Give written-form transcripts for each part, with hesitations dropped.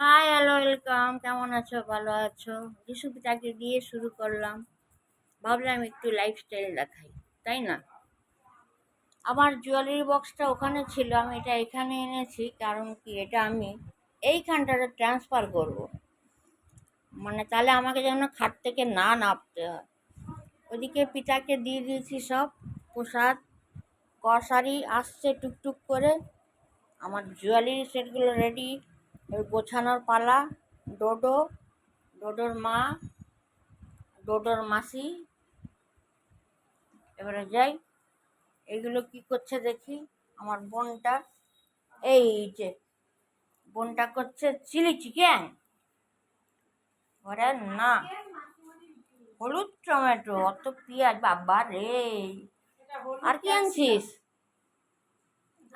High, hello, welcome. কেমন আছো? ভালো আছো? যিশু পিতাকে দিয়ে শুরু করলাম। ভাবলাম একটু লাইফস্টাইল দেখাই, তাই না? আমার জুয়েলারি বক্সটা ওখানে ছিল, আমি এটা এখানে এনেছি। কারণ কি, এটা আমি এইখানটাতে ট্রান্সফার করব। মানে তাহলে আমাকে যেন খাট থেকে না নামতে হয়। ওদিকে পিতাকে দিয়ে দিয়েছি সব প্রসাদ। কসারি আসছে টুকটুক করে। আমার জুয়েলারি সেটগুলো রেডি, গোছানোর পালা। ডোডো, ডোডোর মা, ডোডোর মাসি। এবারে যাই, এগুলো কি করছে দেখি। আমার বোনটা, এই যে বোনটা করছে চিলি চিকেন। ওরে না, হলুদ টমেটো, অত পেঁয়াজ, বাবা রে। আর কি আনছিস?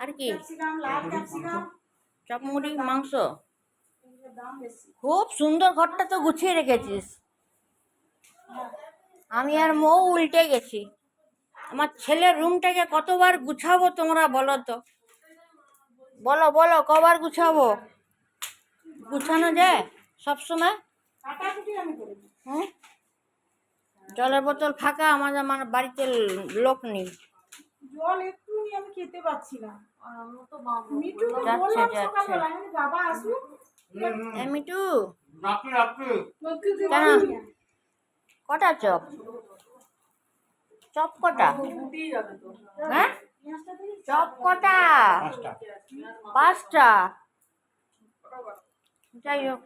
আর কি? চপমুড়ি, মাংস। খুব সুন্দর, ঘরটা তো গুছিয়ে রেখেছিস। আমি আর মৌ উল্টে গেছি। আমার ছেলের রুমটাকে কতবার গুছাবো তোমরা বলো তো? বলো বলো, কবার গুছাবো? গুছানো যায় সবসময়? হুম, জলের বোতল ফাঁকা। আমাদের আমার বাড়িতে লোক নেই। জল একটু নিয়ে আমি খেতে পাচ্ছি না। যাচ্ছে যাচ্ছে। বাবা আসুক। মিটু, কেন কটা চপ? চপ কটা? হ্যাঁ, চপ কটা? 5টা। যাই হোক,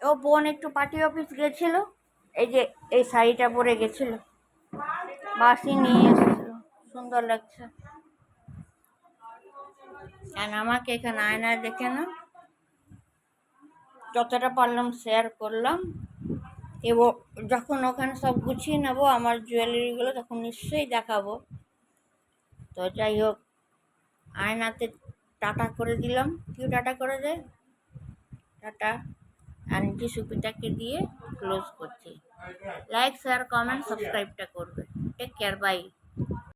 ও বোন একটু পার্টি অফিস গেছিল, এই যে এই শাড়িটা পরে গেছিল, বাসি নিয়ে এসেছিল, সুন্দর লাগছে। আর আমাকে এখানে আয়নায় দেখে না, যতটা পারলাম শেয়ার করলাম। এবং যখন ওখানে সব গুছিয়ে নেবো আমার জুয়েলারিগুলো, তখন নিশ্চয়ই দেখাবো। তো যাই হোক, আয়নাতে টাটা করে দিলাম। কেউ টাটা করে দেয়, টাটা। আর যিশু পিতাকে দিয়ে ক্লোজ করছি। লাইক, শেয়ার, কমেন্ট, সাবস্ক্রাইবটা করবে। Take care, by.